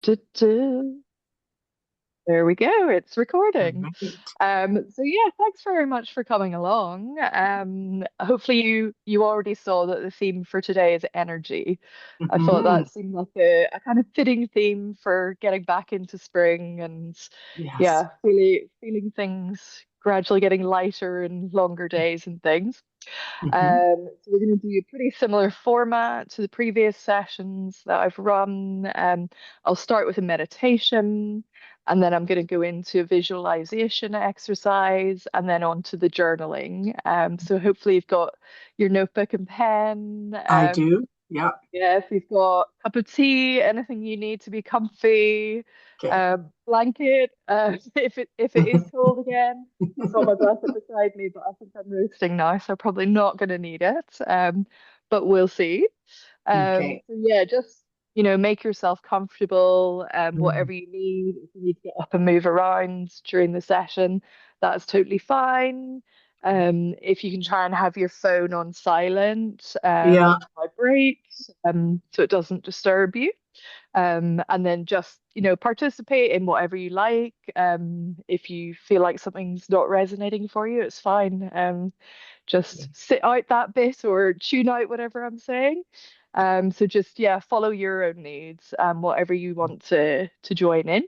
Du-du. There we go. It's recording. Right. So yeah, thanks very much for coming along. Hopefully you already saw that the theme for today is energy. I thought Hmm. that seemed like a kind of fitting theme for getting back into spring and Yes. yeah, feeling things gradually getting lighter and longer days and things. Hmm. So we're going to do a pretty similar format to the previous sessions that I've run. I'll start with a meditation, and then I'm going to go into a visualization exercise, and then on to the journaling. So hopefully you've got your notebook and pen. I do. Yeah. Yeah, if you've got a cup of tea, anything you need to be comfy, Okay. blanket, if it is cold again. I've got my blanket beside me, but I think I'm roasting now, so I'm probably not going to need it. But we'll see. Okay. So yeah, just make yourself comfortable. Mm. Whatever you need. If you need to get up and move around during the session, that's totally fine. If you can try and have your phone on silent or Yeah. vibrate, so it doesn't disturb you. And then just, participate in whatever you like. If you feel like something's not resonating for you, it's fine. Just sit out that bit or tune out whatever I'm saying. So just, yeah, follow your own needs, whatever you want to join in.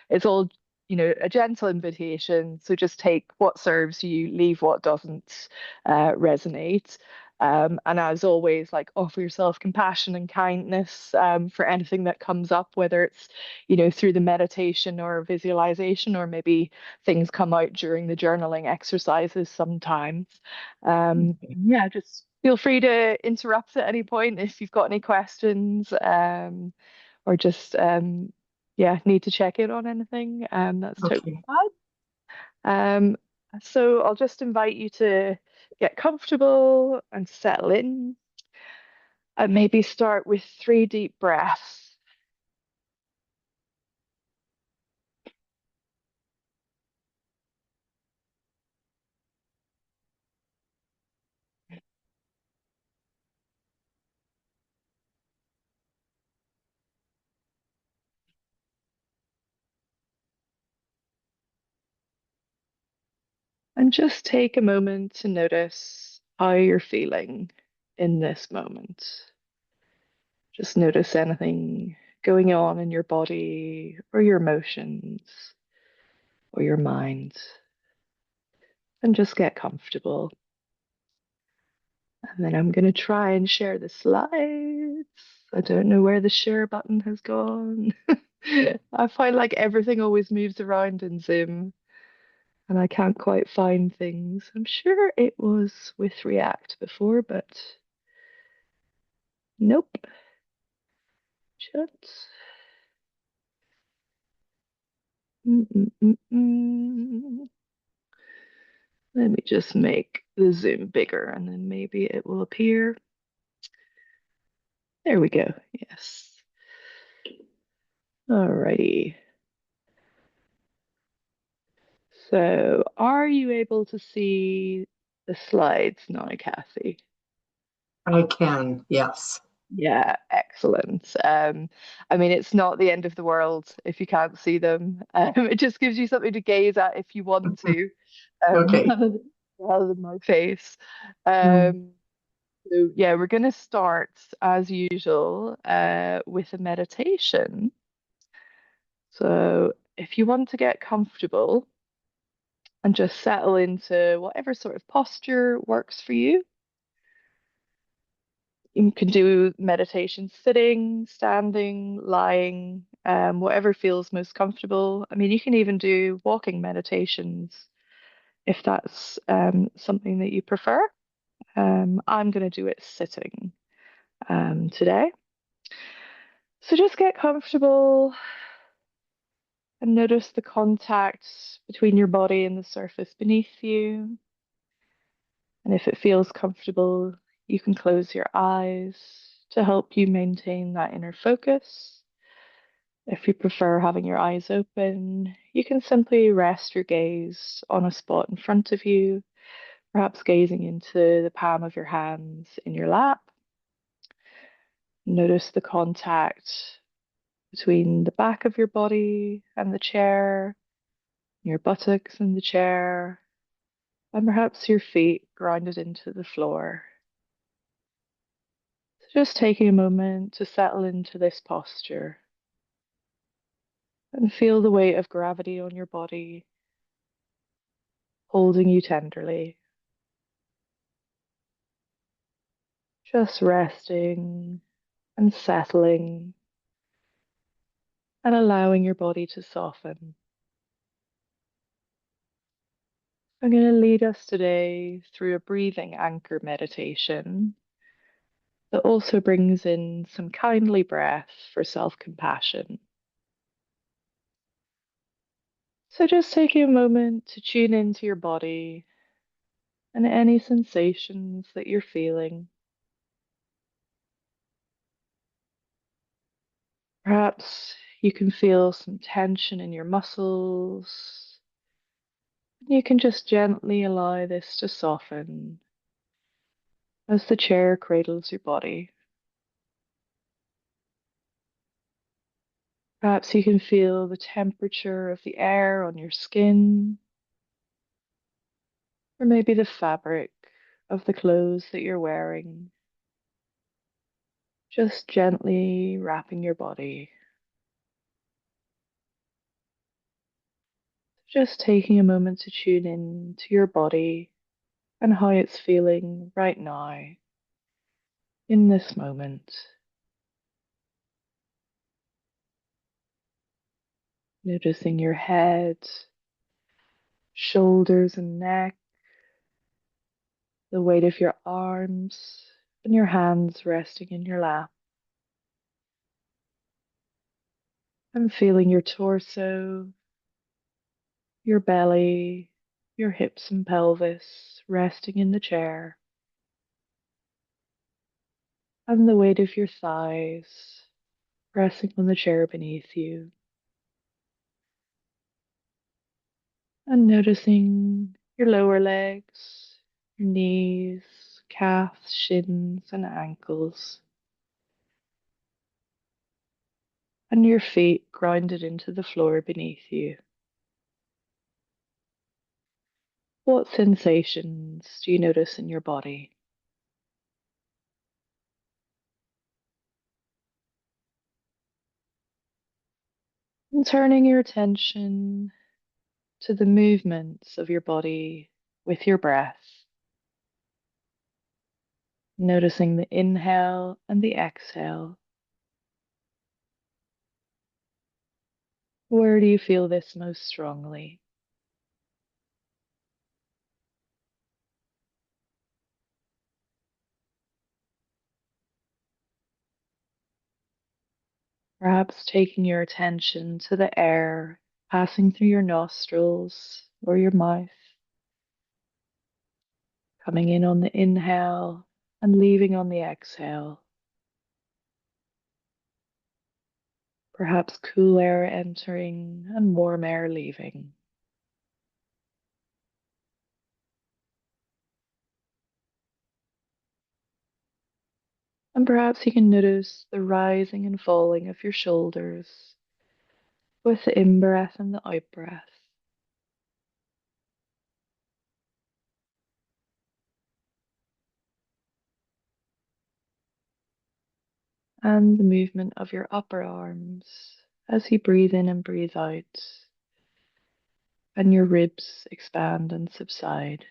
It's all, a gentle invitation. So just take what serves you, leave what doesn't resonate. And as always, like offer yourself compassion and kindness for anything that comes up, whether it's, through the meditation or visualization, or maybe things come out during the journaling exercises sometimes. Yeah, just feel free to interrupt at any point if you've got any questions, or just yeah, need to check in on anything, that's totally Okay. fine. Um, so I'll just invite you to get comfortable and settle in, and maybe start with 3 deep breaths. And just take a moment to notice how you're feeling in this moment. Just notice anything going on in your body or your emotions or your mind, and just get comfortable. And then I'm going to try and share the slides. I don't know where the share button has gone. I find like everything always moves around in Zoom and I can't quite find things. I'm sure it was with React before, but nope. Shut. Mm-mm-mm-mm. Let me just make the Zoom bigger and then maybe it will appear. There we go. Yes. Alrighty. So, are you able to see the slides now, Kathy? I can. Yes. Yeah, excellent. I mean, it's not the end of the world if you can't see them. It just gives you something to gaze at if you want to, Okay. rather than my face. Mm. Um, so yeah, we're going to start as usual with a meditation. So if you want to get comfortable and just settle into whatever sort of posture works for you. You can do meditation sitting, standing, lying, whatever feels most comfortable. I mean, you can even do walking meditations if that's something that you prefer. I'm going to do it sitting today. So just get comfortable and notice the contact between your body and the surface beneath you. And if it feels comfortable, you can close your eyes to help you maintain that inner focus. If you prefer having your eyes open, you can simply rest your gaze on a spot in front of you, perhaps gazing into the palm of your hands in your lap. Notice the contact between the back of your body and the chair, your buttocks and the chair, and perhaps your feet grounded into the floor. So just taking a moment to settle into this posture and feel the weight of gravity on your body holding you tenderly. Just resting and settling and allowing your body to soften. I'm going to lead us today through a breathing anchor meditation that also brings in some kindly breath for self-compassion. So just taking a moment to tune into your body and any sensations that you're feeling. Perhaps you can feel some tension in your muscles. You can just gently allow this to soften as the chair cradles your body. Perhaps you can feel the temperature of the air on your skin, or maybe the fabric of the clothes that you're wearing, just gently wrapping your body. Just taking a moment to tune in to your body and how it's feeling right now, in this moment. Noticing your head, shoulders, and neck, the weight of your arms, and your hands resting in your lap. And feeling your torso, your belly, your hips and pelvis resting in the chair, and the weight of your thighs pressing on the chair beneath you. And noticing your lower legs, your knees, calves, shins, and ankles, and your feet grounded into the floor beneath you. What sensations do you notice in your body? And turning your attention to the movements of your body with your breath, noticing the inhale and the exhale. Where do you feel this most strongly? Perhaps taking your attention to the air passing through your nostrils or your mouth, coming in on the inhale and leaving on the exhale. Perhaps cool air entering and warm air leaving. And perhaps you can notice the rising and falling of your shoulders with the in-breath and the out-breath. And the movement of your upper arms as you breathe in and breathe out, and your ribs expand and subside.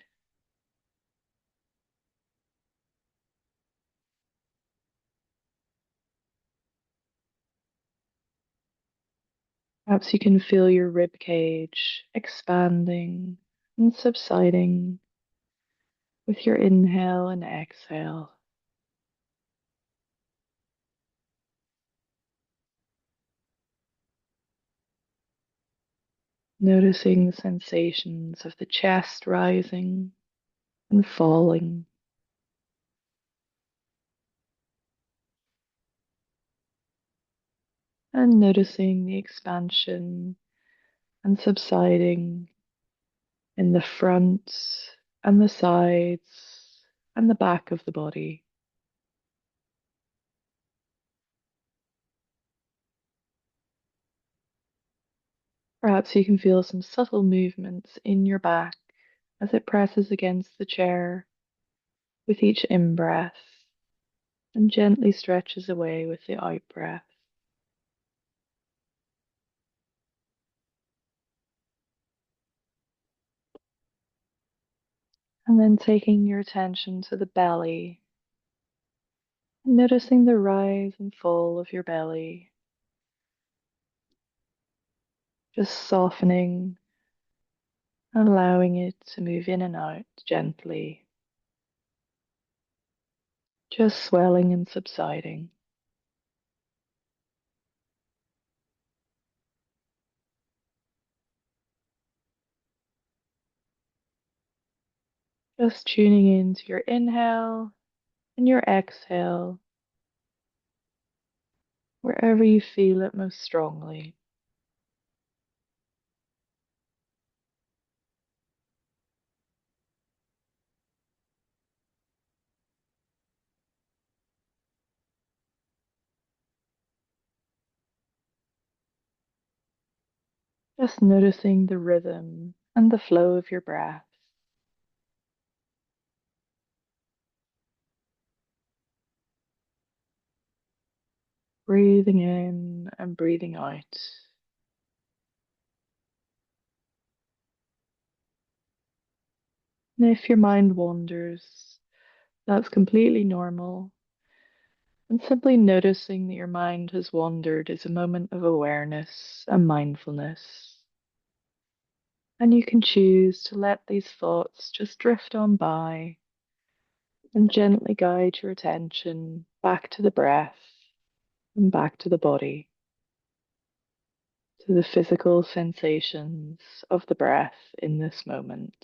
Perhaps you can feel your rib cage expanding and subsiding with your inhale and exhale. Noticing the sensations of the chest rising and falling, and noticing the expansion and subsiding in the front and the sides and the back of the body. Perhaps you can feel some subtle movements in your back as it presses against the chair with each in-breath and gently stretches away with the out-breath. And then taking your attention to the belly, noticing the rise and fall of your belly, just softening, allowing it to move in and out gently, just swelling and subsiding. Just tuning into your inhale and your exhale, wherever you feel it most strongly. Just noticing the rhythm and the flow of your breath. Breathing in and breathing out. And if your mind wanders, that's completely normal. And simply noticing that your mind has wandered is a moment of awareness and mindfulness. And you can choose to let these thoughts just drift on by and gently guide your attention back to the breath and back to the body, to the physical sensations of the breath in this moment.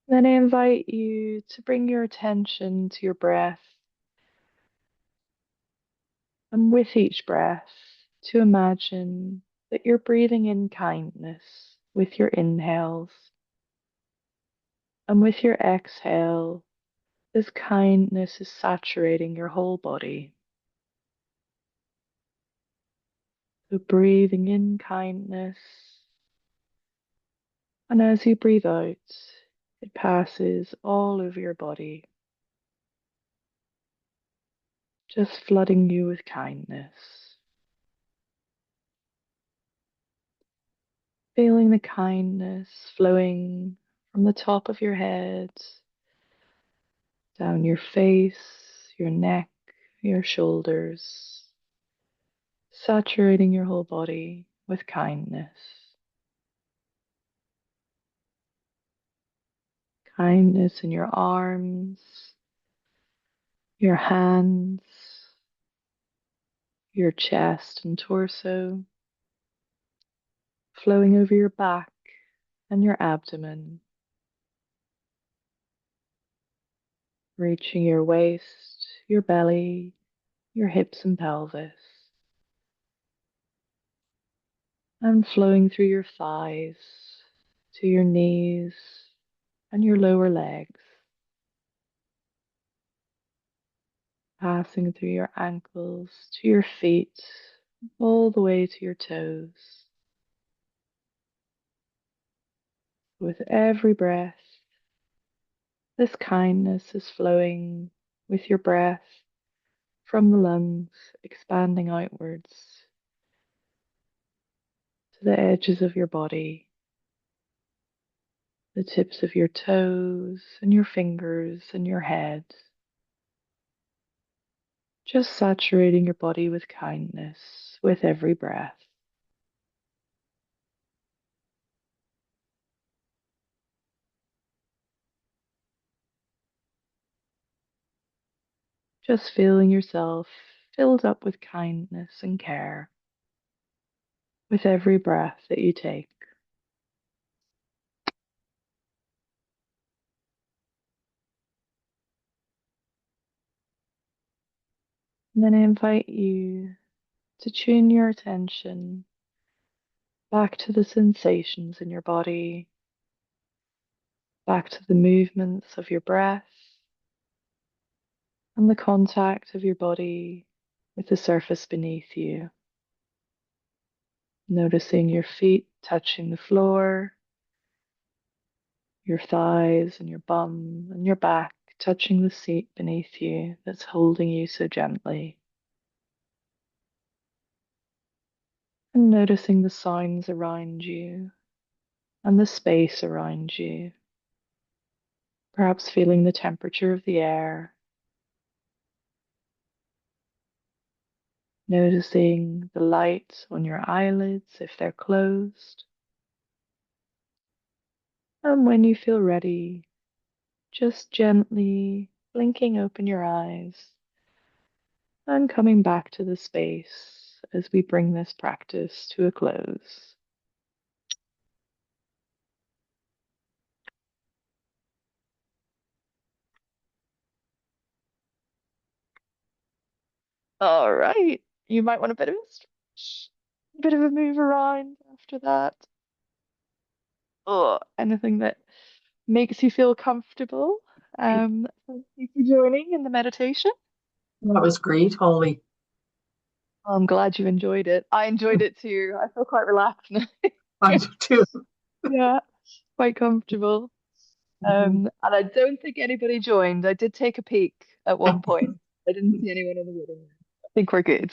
Then I invite you to bring your attention to your breath, and with each breath, to imagine that you're breathing in kindness with your inhales, and with your exhale, this kindness is saturating your whole body. So breathing in kindness, and as you breathe out, it passes all over your body, just flooding you with kindness. Feeling the kindness flowing from the top of your head, down your face, your neck, your shoulders, saturating your whole body with kindness. Kindness in your arms, your hands, your chest and torso, flowing over your back and your abdomen, reaching your waist, your belly, your hips and pelvis, and flowing through your thighs to your knees and your lower legs, passing through your ankles to your feet, all the way to your toes. With every breath, this kindness is flowing with your breath from the lungs, expanding outwards to the edges of your body, the tips of your toes and your fingers and your head, just saturating your body with kindness with every breath. Just feeling yourself filled up with kindness and care with every breath that you take. And then I invite you to tune your attention back to the sensations in your body, back to the movements of your breath and the contact of your body with the surface beneath you. Noticing your feet touching the floor, your thighs and your bum and your back touching the seat beneath you that's holding you so gently. And noticing the sounds around you and the space around you. Perhaps feeling the temperature of the air. Noticing the light on your eyelids if they're closed. And when you feel ready, just gently blinking open your eyes and coming back to the space as we bring this practice to a close. All right. You might want a bit of a stretch, a bit of a move around after that. Oh, anything that makes you feel comfortable. Thank you for joining in the meditation. That was great, Holly. I'm glad you enjoyed it. I enjoyed it too. I feel quite relaxed now. I do too. Yeah, quite comfortable. Mhm. And I don't think anybody joined. I did take a peek at one point. I didn't see anyone in the waiting room. I think we're good.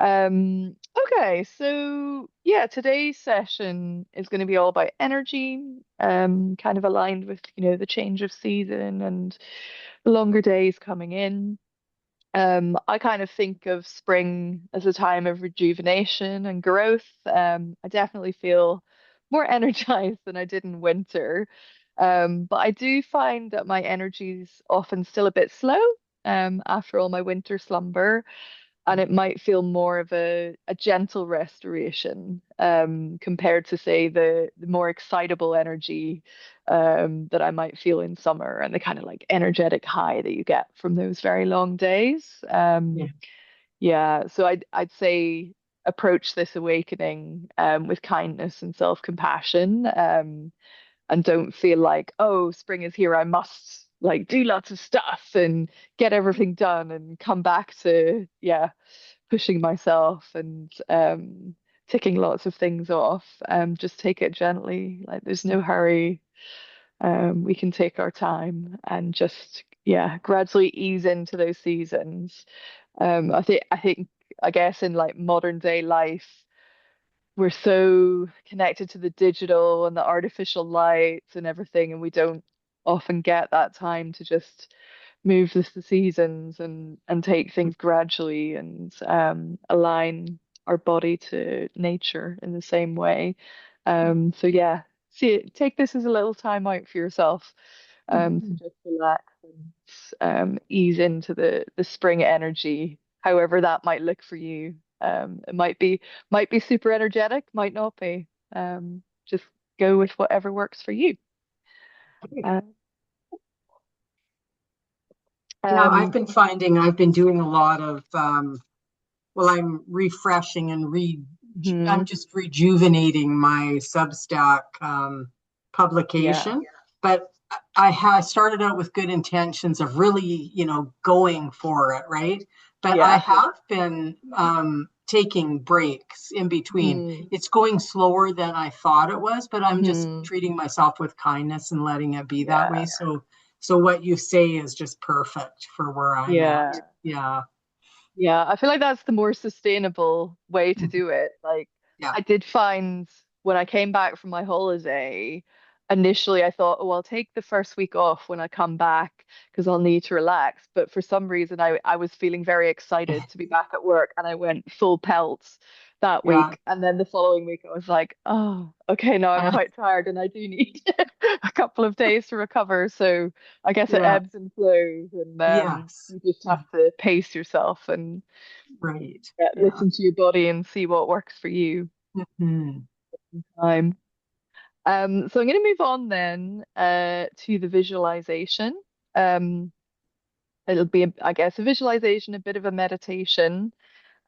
Okay, so yeah, today's session is going to be all about energy, kind of aligned with, the change of season and the longer days coming in. I kind of think of spring as a time of rejuvenation and growth. I definitely feel more energized than I did in winter. But I do find that my energy's often still a bit slow, after all my winter slumber, and it might feel more of a gentle restoration, compared to, say, the more excitable energy, that I might feel in summer and the kind of like energetic high that you get from those very long days. Yeah. Yeah, so I'd say approach this awakening, with kindness and self-compassion, and don't feel like, oh, spring is here, I must like do lots of stuff and get everything done and come back to, yeah, pushing myself and, ticking lots of things off. Just take it gently. Like there's no hurry. We can take our time and just, yeah, gradually ease into those seasons. I guess in like modern day life, we're so connected to the digital and the artificial lights and everything, and we don't often get that time to just move with the seasons and take things gradually and, align our body to nature in the same way. So yeah, take this as a little time out for yourself, to Mhm. just relax and, ease into the spring energy, however that might look for you. It might be super energetic, might not be. Just go with whatever works for you. Uh, Yeah, I've um, been finding I've been doing a lot of well, I'm refreshing and I'm mhm, just rejuvenating my Substack yeah, publication. But I started out with good intentions of really, going for it, right? But I yeah. have been taking breaks in between. Mm, It's going slower than I thought it was, but I'm just mhm, treating myself with kindness and letting it be that way. yeah, So what you say is just perfect for where I'm at. yeah. Yeah. Yeah, I feel like that's the more sustainable way to Mhm. do it. Like, Yeah. I did find when I came back from my holiday, initially I thought, oh, I'll take the first week off when I come back because I'll need to relax. But for some reason, I was feeling very excited to be back at work and I went full pelts that Yeah. week. And then the following week, I was like, oh, okay, now I'm quite tired and I do need a couple of days to recover. So, I guess it Yeah. ebbs and flows, and, Yes. you just Yeah. have to pace yourself and, Right. Yeah. listen to your body and see what works for you. Mhm. Um, so I'm going to move on then, to the visualization. Um, it'll be, I guess, a visualization, a bit of a meditation.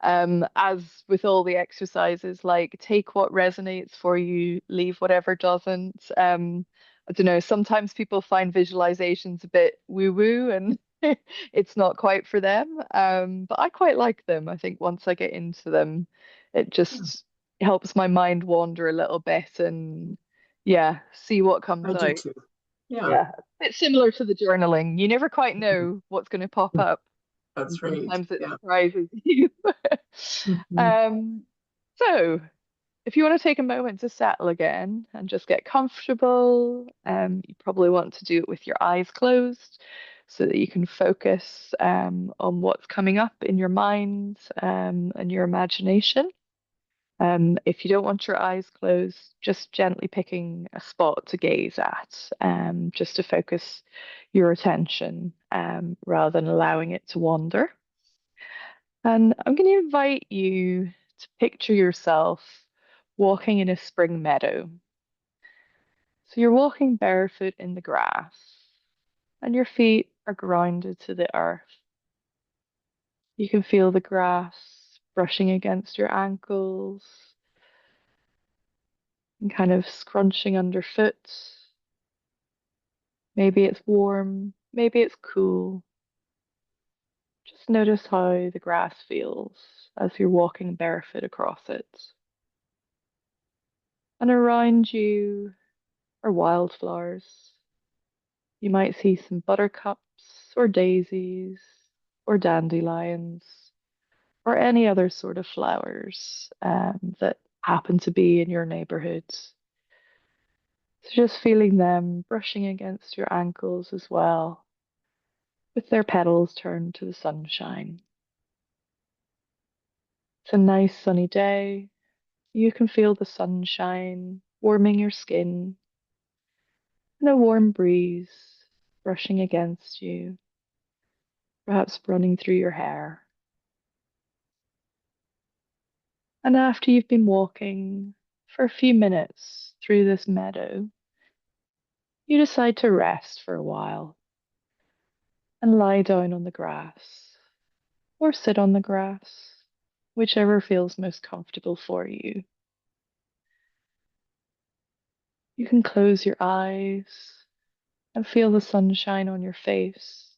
As with all the exercises, like take what resonates for you, leave whatever doesn't. I don't know, sometimes people find visualizations a bit woo-woo and it's not quite for them. But I quite like them. I think once I get into them, it Yeah, just helps my mind wander a little bit and yeah, see what comes I do out. too. Yeah, Yeah. It's similar to the journaling. You never quite know what's going to pop up, and that's right. sometimes it Yeah. surprises you. Mhm. Um, so if you want to take a moment to settle again and just get comfortable, you probably want to do it with your eyes closed so that you can focus on what's coming up in your mind and your imagination. If you don't want your eyes closed, just gently picking a spot to gaze at, just to focus your attention rather than allowing it to wander. And I'm going to invite you to picture yourself walking in a spring meadow. So you're walking barefoot in the grass, and your feet are grounded to the earth. You can feel the grass brushing against your ankles and kind of scrunching underfoot. Maybe it's warm, maybe it's cool. Just notice how the grass feels as you're walking barefoot across it. And around you are wildflowers. You might see some buttercups or daisies or dandelions or any other sort of flowers that happen to be in your neighborhood. So just feeling them brushing against your ankles as well, with their petals turned to the sunshine. It's a nice sunny day. You can feel the sunshine warming your skin and a warm breeze brushing against you, perhaps running through your hair. And after you've been walking for a few minutes through this meadow, you decide to rest for a while and lie down on the grass or sit on the grass, whichever feels most comfortable for you. You can close your eyes and feel the sunshine on your face,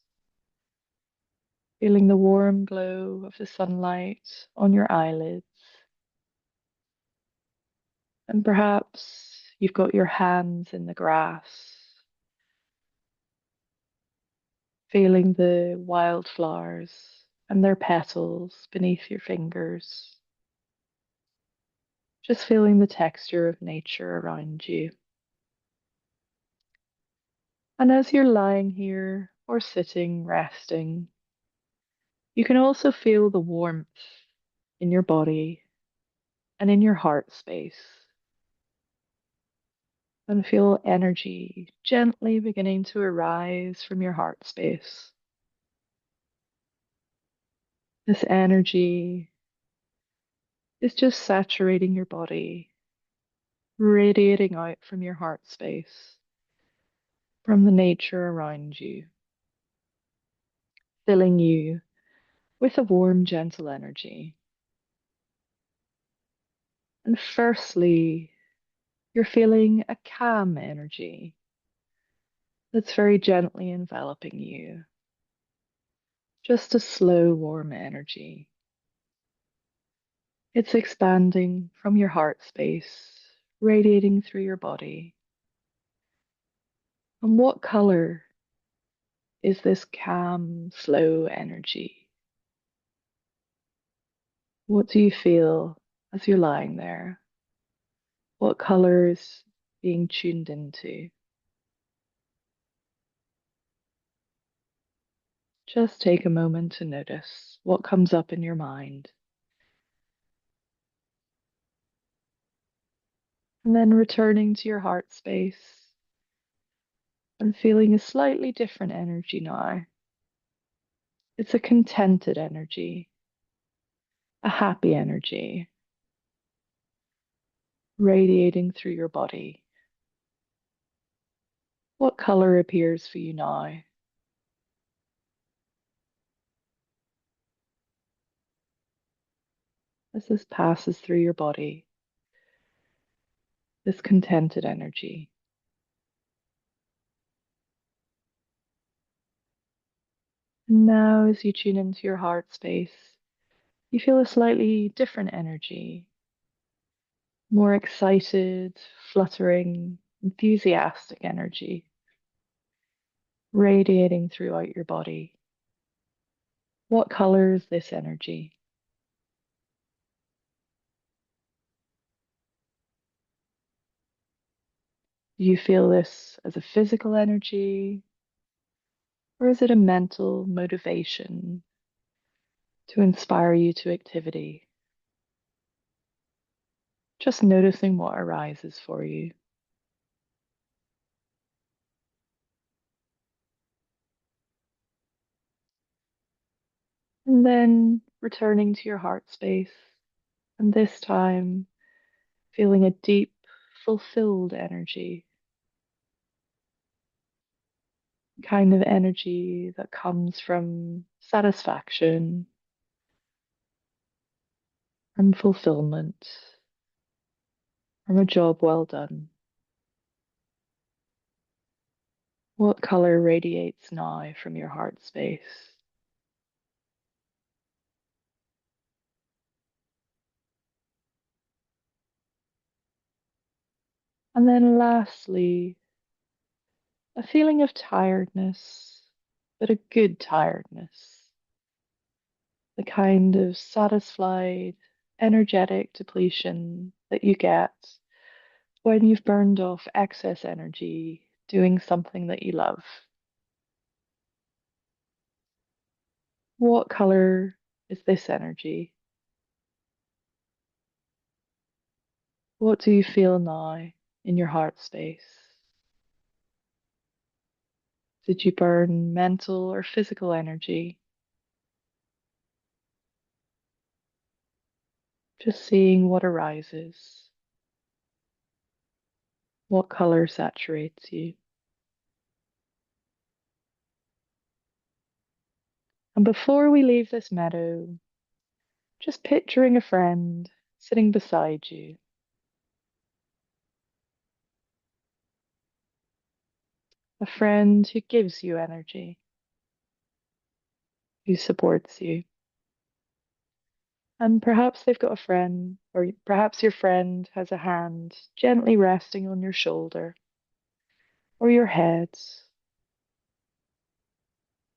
feeling the warm glow of the sunlight on your eyelids. And perhaps you've got your hands in the grass, feeling the wildflowers and their petals beneath your fingers, just feeling the texture of nature around you. And as you're lying here or sitting, resting, you can also feel the warmth in your body and in your heart space, and feel energy gently beginning to arise from your heart space. This energy is just saturating your body, radiating out from your heart space, from the nature around you, filling you with a warm, gentle energy. And firstly, you're feeling a calm energy that's very gently enveloping you, just a slow, warm energy. It's expanding from your heart space, radiating through your body. And what color is this calm, slow energy? What do you feel as you're lying there? What color is being tuned into? Just take a moment to notice what comes up in your mind, and then returning to your heart space and feeling a slightly different energy now. It's a contented energy, a happy energy, radiating through your body. What color appears for you now? As this passes through your body, this contented energy. And now, as you tune into your heart space, you feel a slightly different energy, more excited, fluttering, enthusiastic energy radiating throughout your body. What color is this energy? Do you feel this as a physical energy, or is it a mental motivation to inspire you to activity? Just noticing what arises for you. And then returning to your heart space, and this time feeling a deep, fulfilled energy, kind of energy that comes from satisfaction, from fulfillment, from a job well done. What color radiates now from your heart space? And then lastly, a feeling of tiredness, but a good tiredness, the kind of satisfied, energetic depletion that you get when you've burned off excess energy doing something that you love. What color is this energy? What do you feel now in your heart space? Did you burn mental or physical energy? Just seeing what arises. What color saturates you? And before we leave this meadow, just picturing a friend sitting beside you, a friend who gives you energy, who supports you. And perhaps they've got a friend, or perhaps your friend has a hand gently resting on your shoulder or your head,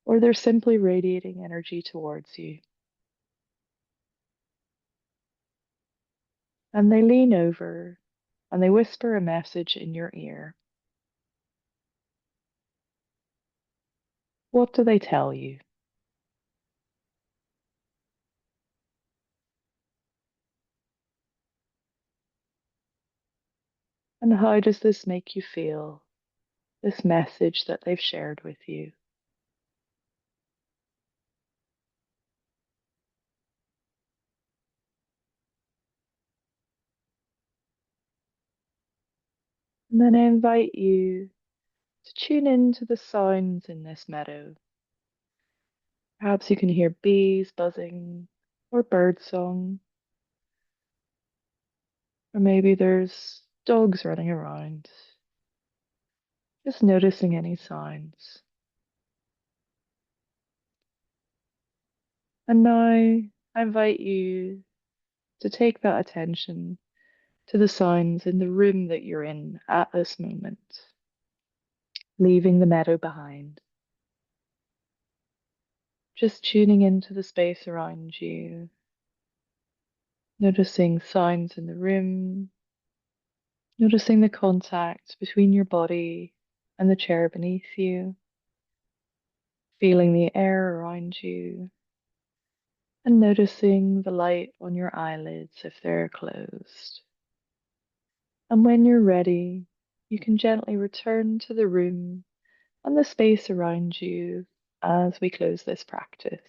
or they're simply radiating energy towards you. And they lean over and they whisper a message in your ear. What do they tell you? And how does this make you feel, this message that they've shared with you? And then I invite you to tune into the sounds in this meadow. Perhaps you can hear bees buzzing, or bird song, or maybe there's dogs running around. Just noticing any sounds. And now I invite you to take that attention to the sounds in the room that you're in at this moment, leaving the meadow behind. Just tuning into the space around you, noticing sounds in the room, noticing the contact between your body and the chair beneath you, feeling the air around you, and noticing the light on your eyelids if they're closed. And when you're ready, you can gently return to the room and the space around you as we close this practice.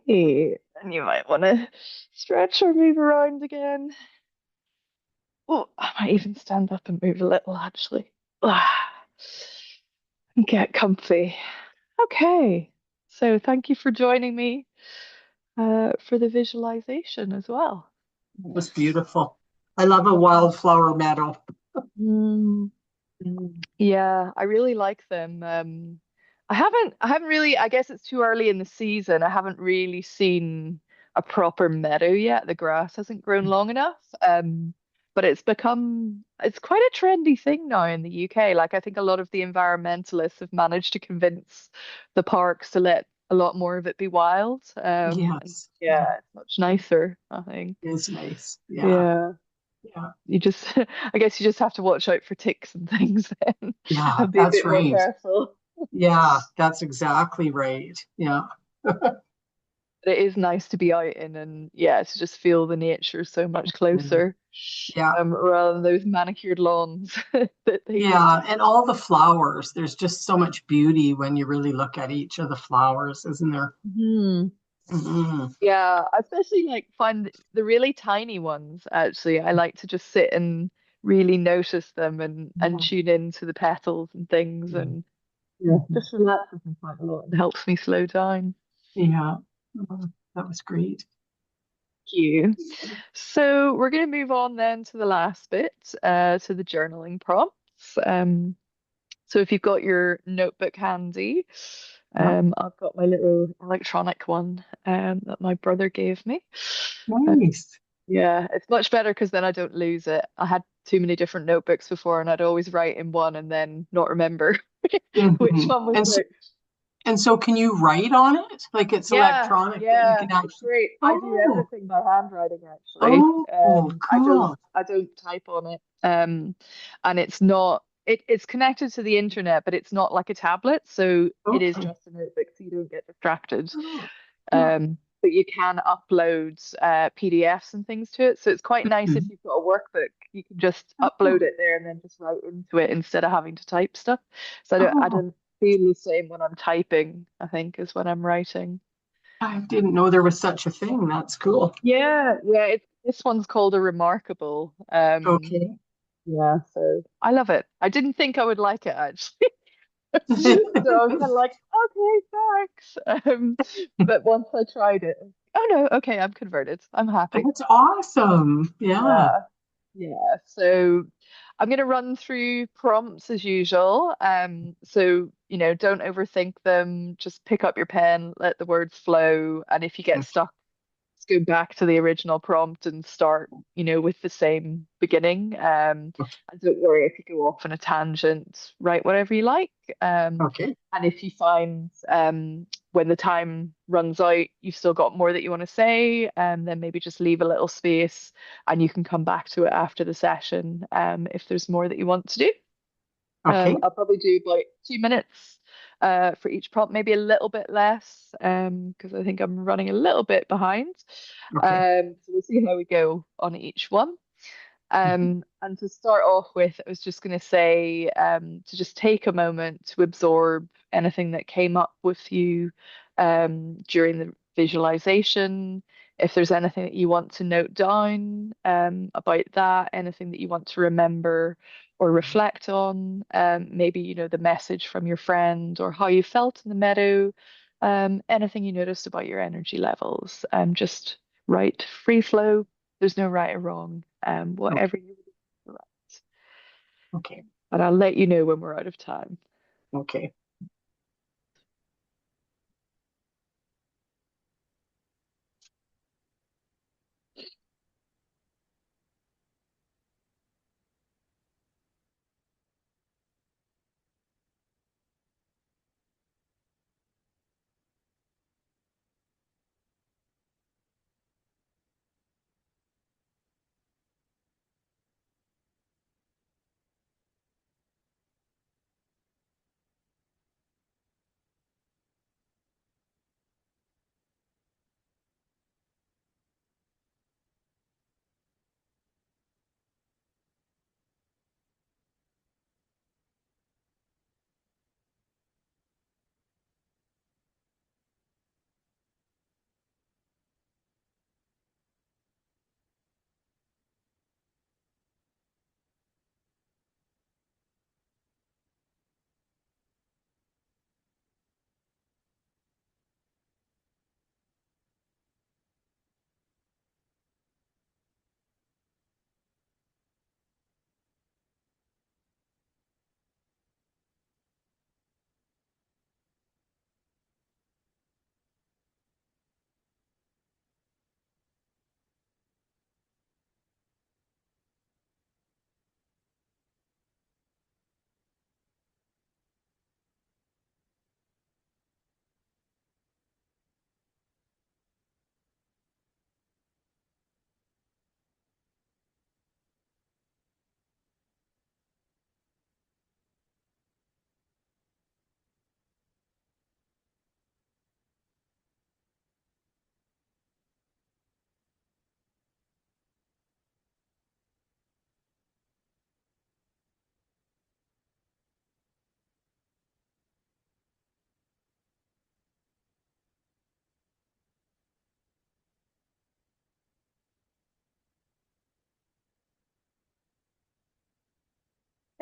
Hey, and you might want to stretch or move around again. Oh, I might even stand up and move a little actually. And get comfy. Okay, so thank you for joining me for the visualization as well. It was beautiful. I love a wildflower meadow. Mm. Yeah, I really like them. I haven't really, I guess it's too early in the season. I haven't really seen a proper meadow yet. The grass hasn't grown long enough. But it's quite a trendy thing now in the UK. Like I think a lot of the environmentalists have managed to convince the parks to let a lot more of it be wild. And Yes, yeah, yeah, it's much nicer, I think. it is nice. Yeah, Yeah. yeah, You just, I guess you just have to watch out for ticks and things then yeah, and be a that's bit more right. careful. Yeah, that's exactly right. Yeah, But it is nice to be out in and yeah, to just feel the nature so much closer, yeah, rather than those manicured lawns that they used to. yeah. And all the flowers, there's just so much beauty when you really look at each of the flowers, isn't there? Hmm. Hmm. Yeah, I especially like find the really tiny ones actually. I like to just sit and really notice them and tune into the petals and things and yeah, Mhm. just relaxes me quite a lot and helps me slow down. Yeah, oh, that was great. You. So we're going to move on then to the last bit, to the journaling prompts. So if you've got your notebook handy, Yeah, I've got my little electronic one that my brother gave me. Uh, nice. yeah, it's much better because then I don't lose it. I had too many different notebooks before, and I'd always write in one and then not remember which Hmm. one was which. And so can you write on it? Like it's Yeah, electronic that you yeah, can it's actually. great. I do Oh, everything by handwriting actually. oh, I don't cool. I don't type on it. And it's not it's connected to the internet, but it's not like a tablet, so it is Okay. just a notebook, so you don't get distracted. Oh, yeah. But you can upload PDFs and things to it, so it's quite nice if Mhm. you've got a workbook. You can just upload Oh, it there and then just write into it instead of having to type stuff. So I oh, don't feel the same when I'm typing, I think, as when I'm writing. I didn't know there was such a thing. That's cool. Yeah, yeah. This one's called a remarkable. Okay. Yeah, so I love it. I didn't think I would like it actually. So I was kind of like, okay, thanks. But once I tried it, oh no, okay, I'm converted. I'm happy. That's awesome. Yeah. Yeah, yeah. So I'm going to run through prompts as usual. So don't overthink them. Just pick up your pen, let the words flow, and if you get Okay. stuck, just go back to the original prompt and start, with the same beginning. And don't worry if you go off on a tangent, write whatever you like. Okay. And if you find when the time runs out, you've still got more that you want to say, then maybe just leave a little space and you can come back to it after the session if there's more that you want to do. Okay. I'll probably do about 2 minutes for each prompt, maybe a little bit less because I think I'm running a little bit behind. Okay. So we'll see how we go on each one. Mhm. And to start off with, I was just going to say to just take a moment to absorb anything that came up with you during the visualization. If there's anything that you want to note down about that, anything that you want to remember or reflect on, maybe, the message from your friend or how you felt in the meadow, anything you noticed about your energy levels, just write free flow. There's no right or wrong, Okay. whatever you would write. Okay. But I'll let you know when we're out of time. Okay.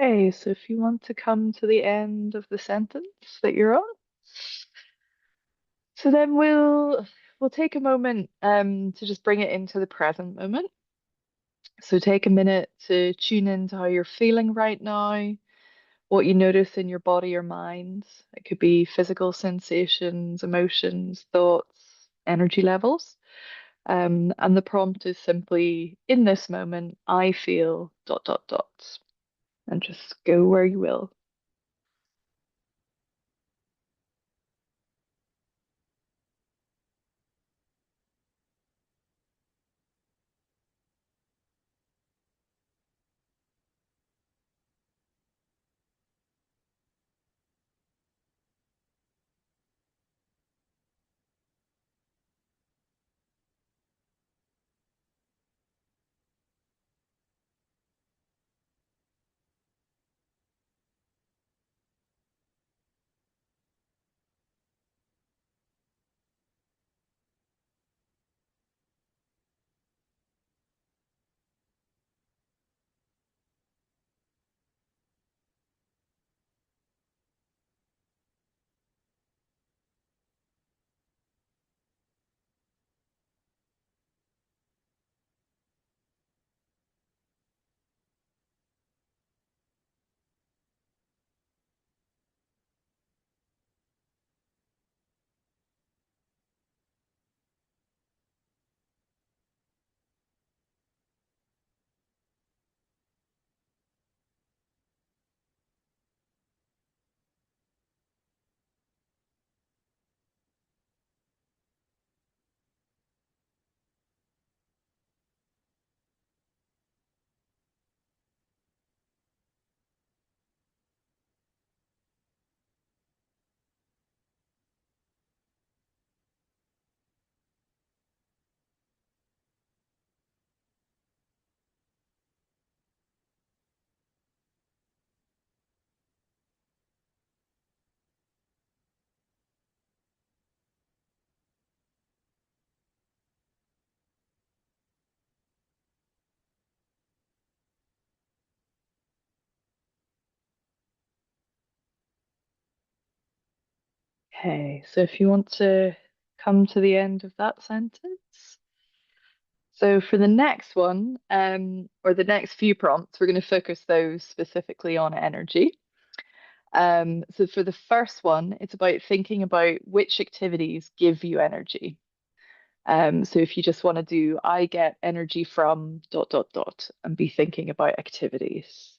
Okay, so if you want to come to the end of the sentence that you're on, so then we'll take a moment to just bring it into the present moment. So take a minute to tune into how you're feeling right now, what you notice in your body or mind. It could be physical sensations, emotions, thoughts, energy levels. And the prompt is simply, in this moment, I feel dot dot dot, and just go where you will. Okay, so if you want to come to the end of that sentence. So for the next one, or the next few prompts, we're going to focus those specifically on energy. So for the first one, it's about thinking about which activities give you energy. So if you just want to do, I get energy from dot dot dot, and be thinking about activities.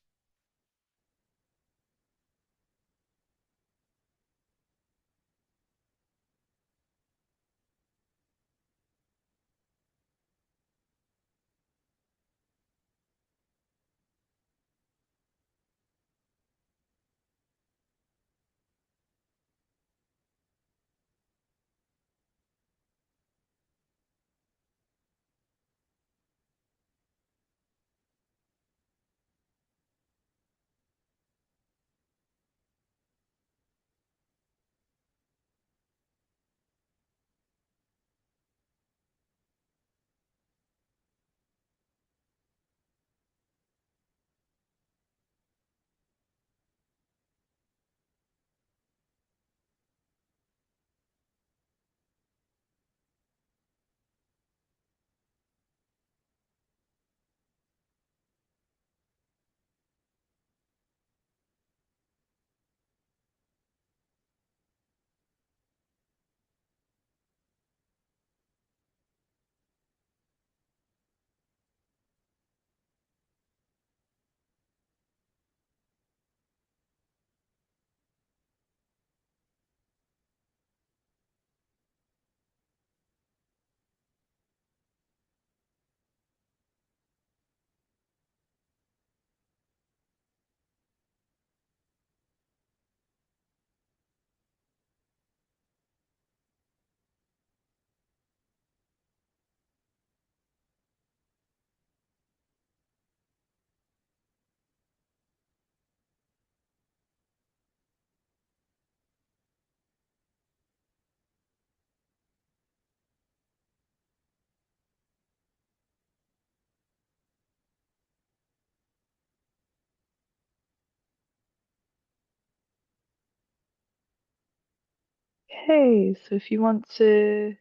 Okay, so if you want to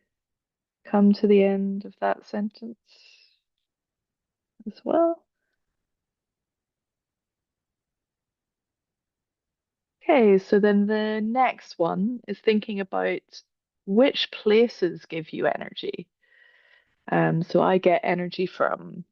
come to the end of that sentence as well. Okay, so then the next one is thinking about which places give you energy. So I get energy from,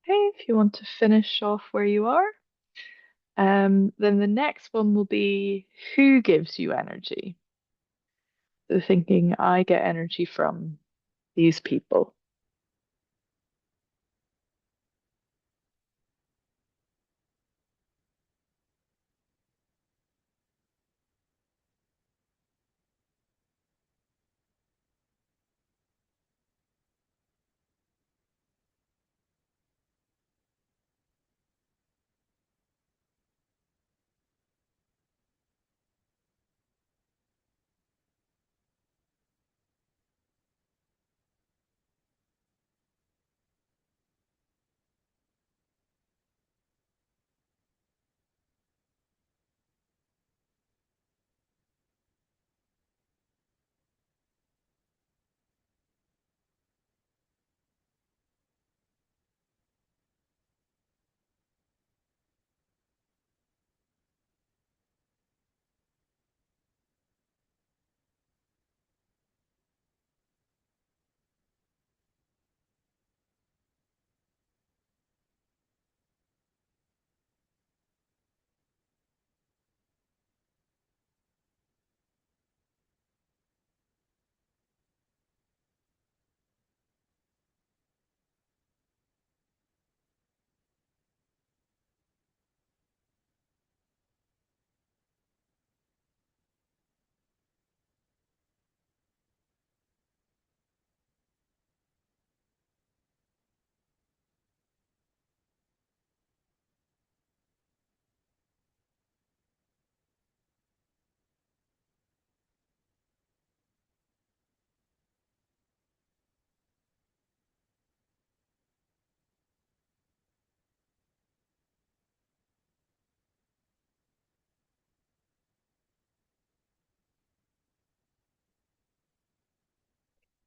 okay, if you want to finish off where you are. Then the next one will be who gives you energy? So thinking I get energy from these people.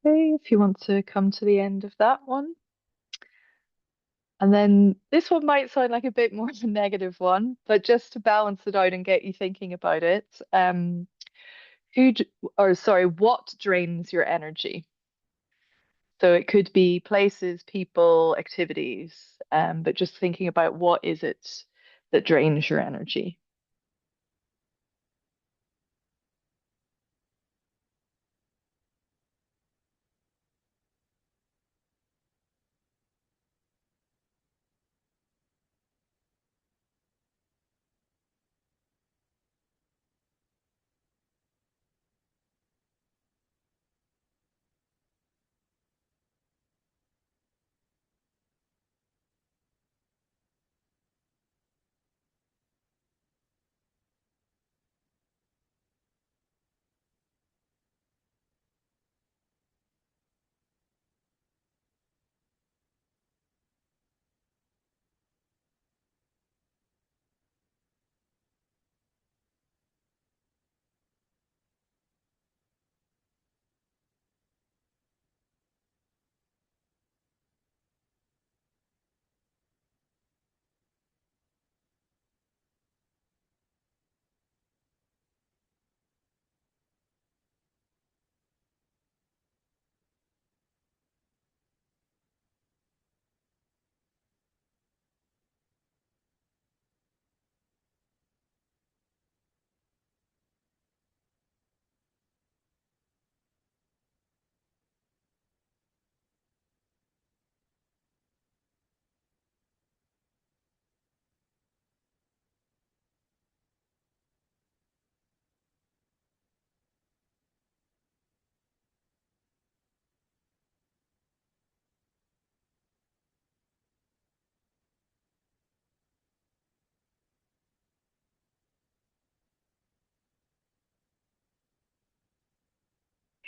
Okay, if you want to come to the end of that one. And then this one might sound like a bit more of a negative one, but just to balance it out and get you thinking about it, what drains your energy? So it could be places, people, activities, but just thinking about what is it that drains your energy.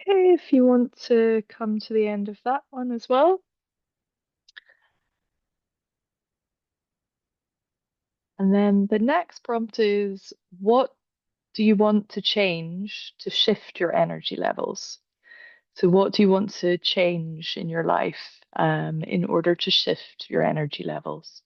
Okay, if you want to come to the end of that one as well. And then the next prompt is, what do you want to change to shift your energy levels? So, what do you want to change in your life in order to shift your energy levels?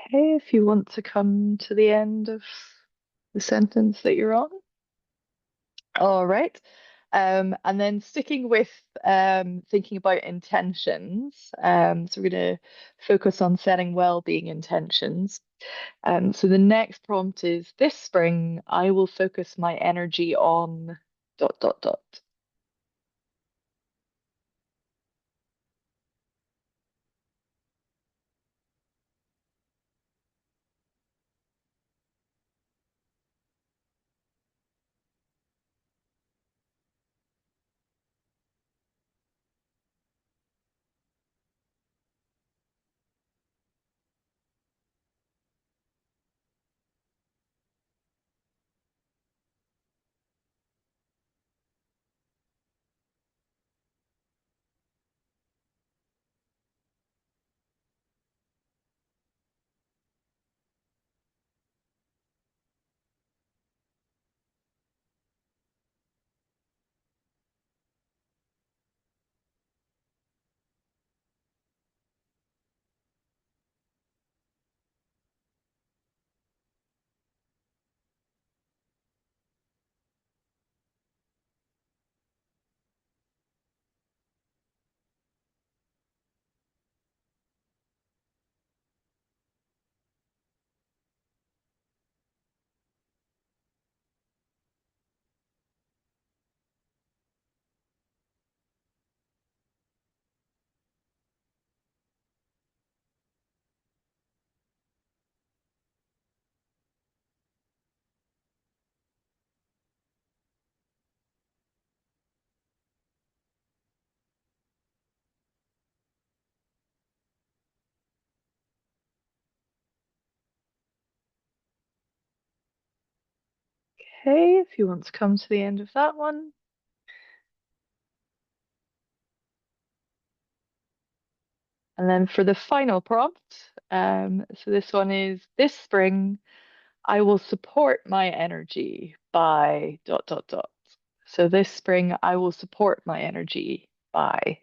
Okay, if you want to come to the end of the sentence that you're on. All right. And then sticking with thinking about intentions. So we're going to focus on setting well-being intentions. So the next prompt is, this spring, I will focus my energy on dot dot dot. Okay, if you want to come to the end of that one. And then for the final prompt, so this one is, this spring, I will support my energy by dot dot dot. So this spring, I will support my energy by.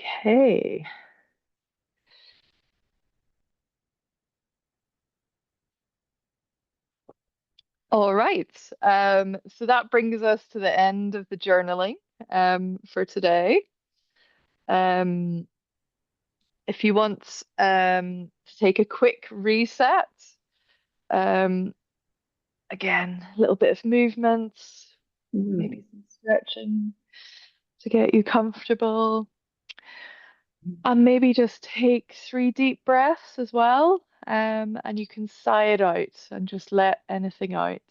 Okay. All right. So that brings us to the end of the journaling for today. Um, if you want to take a quick reset, um, again, a little bit of movement, maybe Mm. some stretching to get you comfortable, and maybe just take 3 deep breaths as well. And you can sigh it out and just let anything out.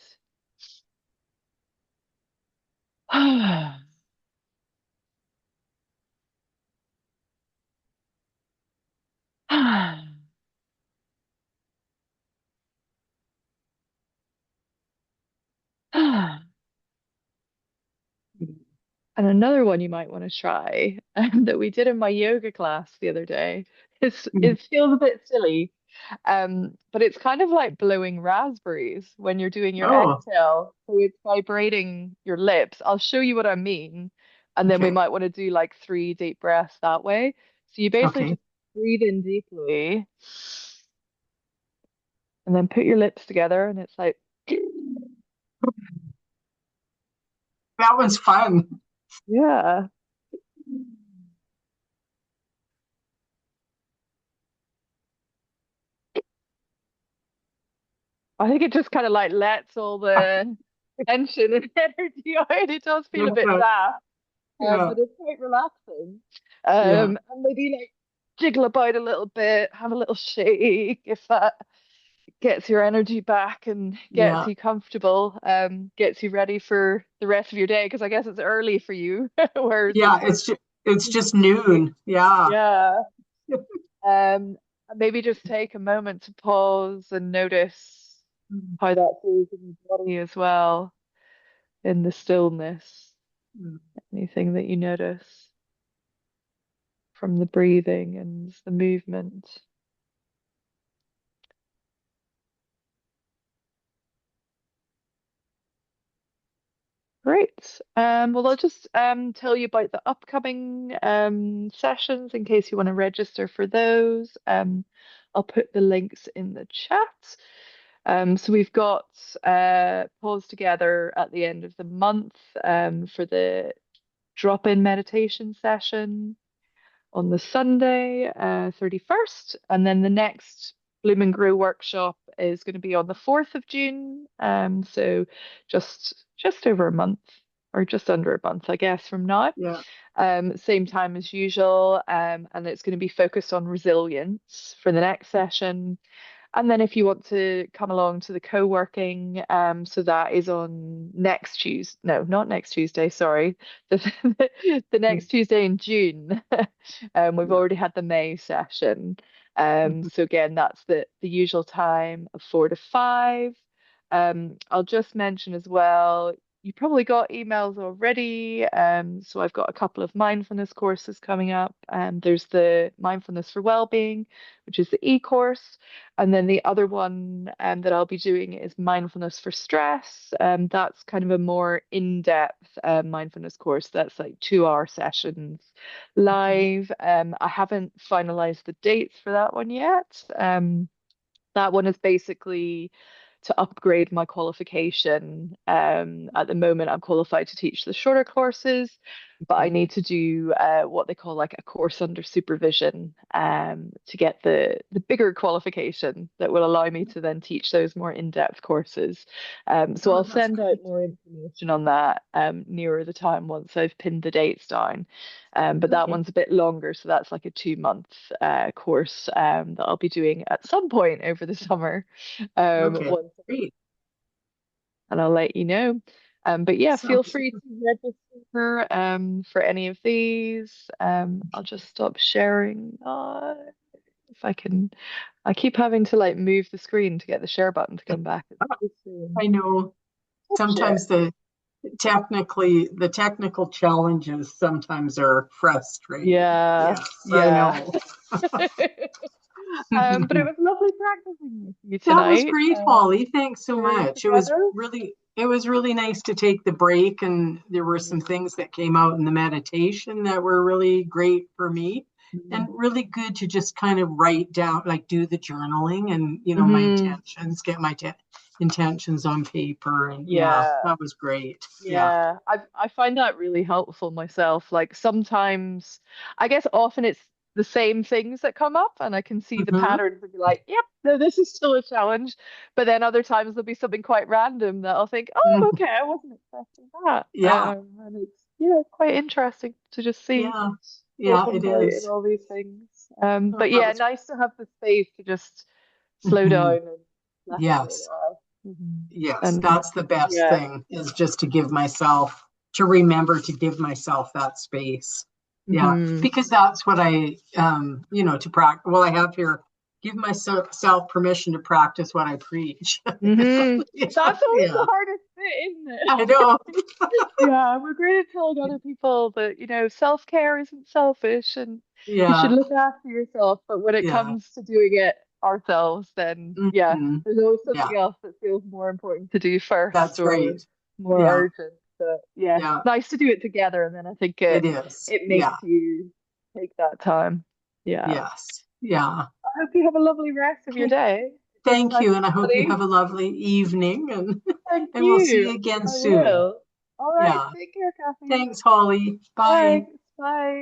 And another one you might want to try that we did in my yoga class the other day is Mm. it feels a bit silly, but it's kind of like blowing raspberries when you're doing your Oh, exhale. So it's vibrating your lips. I'll show you what I mean, and then we okay. might want to do like 3 deep breaths that way. So you basically Okay. just breathe in deeply and then put your lips together, and it's like, That one's fun. yeah. I think it just kind of like lets all the tension and energy out. It does feel a bit Yeah. daft, Yeah. but it's quite relaxing. Yeah. And maybe like jiggle about a little bit, have a little shake if that gets your energy back and gets Yeah. you comfortable, gets you ready for the rest of your day. Because I guess it's early for you, whereas Yeah. It's just noon. Yeah. yeah. And maybe just take a moment to pause and notice Mm. how that feels in your body as well, in the stillness. Mm. Anything that you notice from the breathing and the movement. Great. Well, I'll just tell you about the upcoming sessions in case you want to register for those. I'll put the links in the chat. So we've got Pause Together at the end of the month for the drop-in meditation session on the Sunday, 31st. And then the next Bloom and Grow workshop is going to be on the 4th of June. So just over a month or just under a month, I guess, from now. Yeah. Same time as usual. And it's going to be focused on resilience for the next session. And then if you want to come along to the co-working, so that is on next Tuesday. No, not next Tuesday, sorry. The Mm. next Tuesday in June. We've Yeah. already had the May session. Mhm. So again, that's the usual time of 4 to 5. I'll just mention as well, you probably got emails already. So I've got a couple of mindfulness courses coming up. There's the Mindfulness for Wellbeing, which is the e-course. And then the other one that I'll be doing is mindfulness for stress. That's kind of a more in-depth mindfulness course. That's like 2 hour sessions Okay. live. I haven't finalized the dates for that one yet. That one is basically to upgrade my qualification. At the moment, I'm qualified to teach the shorter courses, but I Okay. need to do what they call like a course under supervision to get the bigger qualification that will allow me to then teach those more in-depth courses. So Oh, I'll that's send out great. more information on that nearer the time once I've pinned the dates down. But that Okay. one's a bit longer, so that's like a 2 month course that I'll be doing at some point over the summer. Okay. Once, Great. and I'll let you know. But yeah, feel Sounds free to register for any of these. I'll just stop sharing if I can. I keep having to like move the screen to get the share button to come back. It's I know share. sometimes the technical challenges sometimes are frustrating. Yeah, Yes, I yeah. know. But it was lovely practicing with you That was tonight. great, Holly. Thanks so Here much. It was together. really It was really nice to take the break, and there were some Mm, things that came out in the meditation that were really great for me, and mm, really good to just kind of write down, like do the journaling and, my mhm. intentions, get my intentions on paper. And yeah, Yeah. that was great. Yeah. Yeah, I find that really helpful myself. Like sometimes, I guess often it's the same things that come up, and I can see the Hmm. patterns and be like, "Yep, no, this is still a challenge." But then other times there'll be something quite random that I'll think, "Oh, Hmm. okay, I wasn't expecting that." Yeah. And it's quite interesting to just see Yeah. what's Yeah, on it point in is. all these things. Oh, But that yeah, was. nice to have the space to just slow down Mhm. and left for a Yes. while. Mhm. Yes, And that's the best yeah. thing, is just to give myself, to remember to give myself that space. Yeah, Hmm. because that's what to practice. Well, I have here, give myself permission to practice what I preach. Hmm. Yeah, That's always yeah, the hardest bit, isn't I know. it? Yeah, we're great at telling other people that, self-care isn't selfish and you should Yeah, look after yourself. But when it yeah, comes to doing it ourselves, then yeah, hmm, there's always yeah, something else that feels more important to do first that's or right. more Yeah, urgent. But yeah, yeah, nice to do it together. And then I think it it is. it Yeah, makes you take that time. Yeah. yes, yeah. I hope you have a lovely rest of your Okay, day. It's been thank nice you, and I to hope you have study. a lovely evening, and Thank and we'll see you you. again I soon. will. All right. Yeah. Take care, Kathy. Thanks, Holly. Bye. Thanks. Bye.